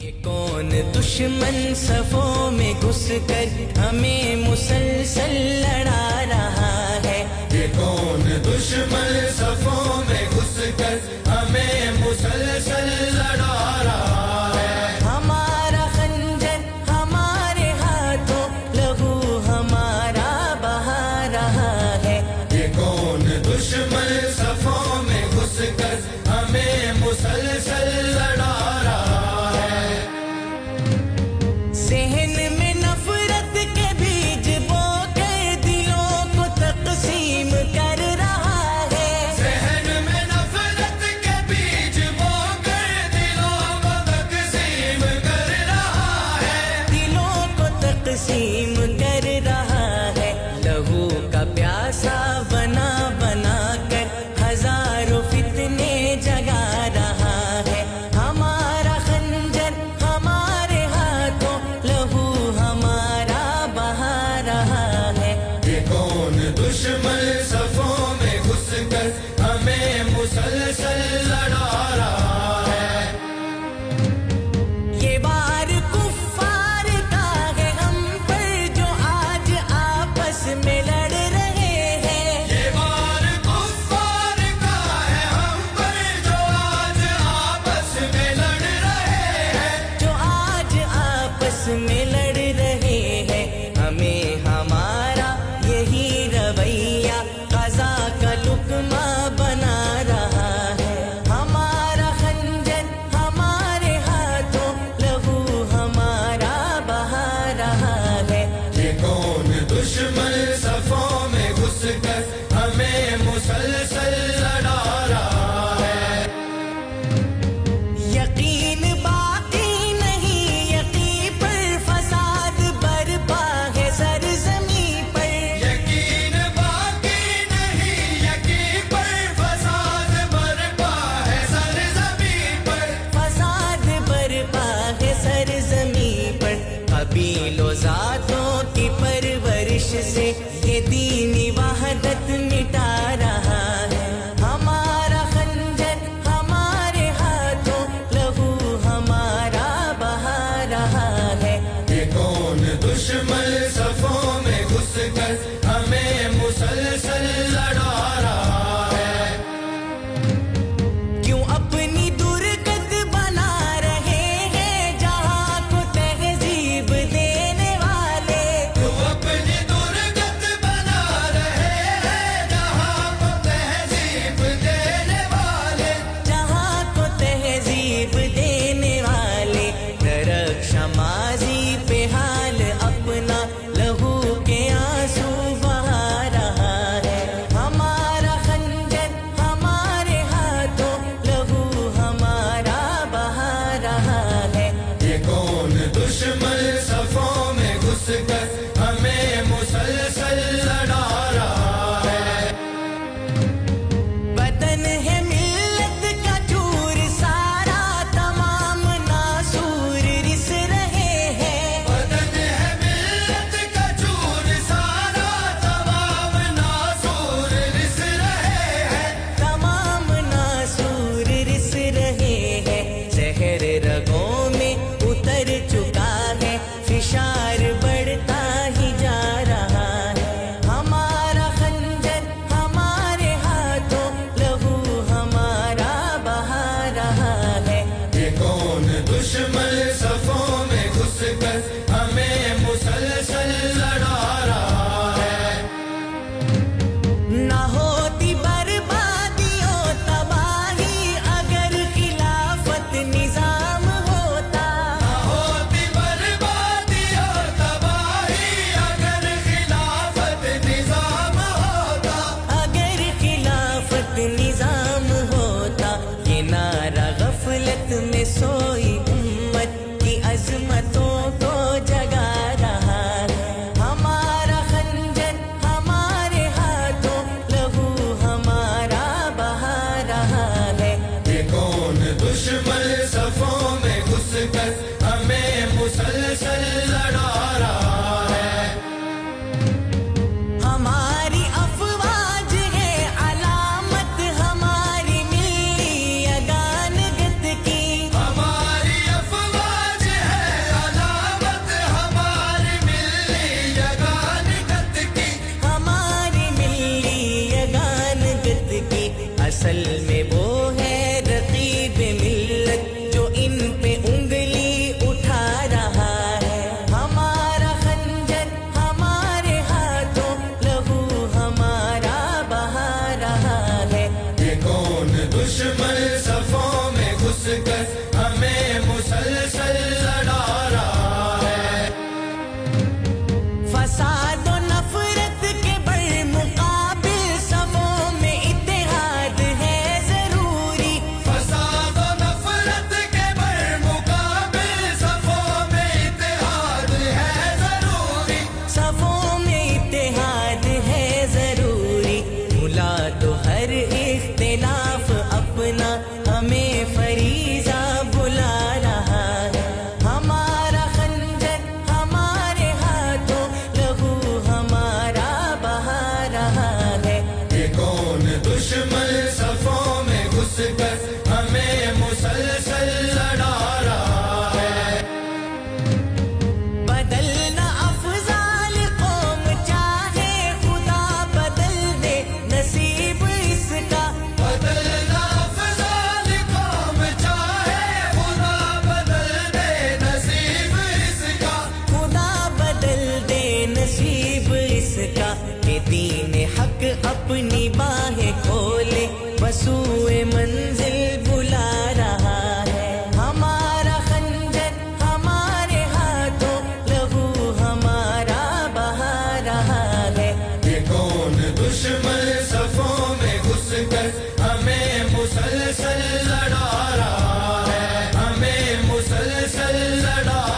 یہ کون دشمن صفوں میں گھس کر ہمیں مسلسل لڑا رہا ہے؟ یہ کون دشمن صفوں میں گھس کر ہمیں مسلسل لڑا رہا ہے؟ ہمارا خنجر ہمارے ہاتھوں، لہو ہمارا بہا رہا ہے۔ یہ کون دشمن صفوں میں گھس کر ہمیں مسلسل لڑا رہا ہے؟ ذہن میں نفرت کے بیج بو کر دلوں کو تقسیم کر رہا ہے۔ ذہن میں نفرت کے بیج بو کر دلوں کو تقسیم کر رہا ہے۔ دلوں کو تقسیم کر رہا ہے۔ لہو کا پیاسا بنا بنا کر ہزاروں فتنے جگا رہا ہے۔ ہمارا خنجر ہمارے ہاتھوں، لہو ہمارا بہا رہا ہے۔ یہ کون دشمن صفوں میں گھس کر ہمیں مسلسل لڑا رہا ہے؟ یہ وار کفار کا ہے ہم پر جو آج آپس میں لڑ رہے ہیں۔ یہ وار کفار کا ہے ہم پر جو آج آپس میں لڑ رہے ہیں۔ جو آج آپس میں لڑ رہے ہیں۔ ہمیں ہمارا یہی رویہ قضا کا لقمہ بنا رہا ہے۔ ہمارا خنجر ہمارے ہاتھوں، لہو ہمارا بہا رہا ہے۔ یہ کون دشمن صفوں میں گھس کر ہمیں مسلسل لڑا رہا ہے؟ یقین باقی نہیں، یقین پر فساد برپا ہے سرزمین پر۔ یقین باقی نہیں، یقین پر فساد برپا ہے سرزمین پر۔ فساد برپا ہے سرزمین پر۔ قبیل و ذاتوں کی پرورش سے یہ دینی وحدت مٹا رہا ہے۔ ہمارا خنجر ہمارے ہاتھوں، لہو ہمارا بہا رہا ہے۔ یہ کون دشمن صفوں میں گھس کر ہمیں مسلسل لڑا رہا ہے؟ کیوں اپنی درگت بنا رہے ہیں جہاں کو تہذیب دینے والے؟ تو اپنی درگت بنا رہے ہیں جہاں کو تہذیب دینے والے۔ جہاں کو تہذیب دینے والے۔ درخش ماضی پہ حال اپنا، لہو کے آنسو بہا رہا ہے۔ ہمارا خنجر ہمارے ہاتھوں، لہو ہمارا بہا رہا ہے۔ یہ کون دشمن صفوں میں گھس کر ہمیں مسلسل لڑا رہا ہے؟ وطن ہے ملت کا چور سارا، تمام ناسور رس رہے ہیں۔ وطن ہے ملت کا چور سارا، تمام ناسور رس رہے ہیں۔ تمام ناسور رس رہے ہیں۔ زہر رگوں میں اتر چکا ہے، فشار بڑھتا ہی جا رہا ہے۔ ہمارا خنجر ہمارے ہاتھوں، لہو ہمارا بہا رہا ہے۔ یہ کون دشمن صفوں میں گھس کر ہمیں مسلسل لڑا رہا ہے؟ نہ ہوتی بربادیوں تباہی اگر خلافت نظام ہوتا۔ ہوتی بربادی اور تباہی اگر خلافت نظام ہوتا۔ اگر خلافت نظام ہوتا۔ یہ نعرہ غفلت میں سوئی امت کی عظمتوں کو جگا رہا ہے۔ ہمارا خنجر ہمارے ہاتھوں، لہو ہمارا بہا رہا ہے۔ یہ کون دشمن صفوں میں گھس کر ہمیں مسلسل لڑا رہا ہے؟ ہماری افواج ہے علامت ہماری ملی یگانگت کی۔ ہماری افواج لڑا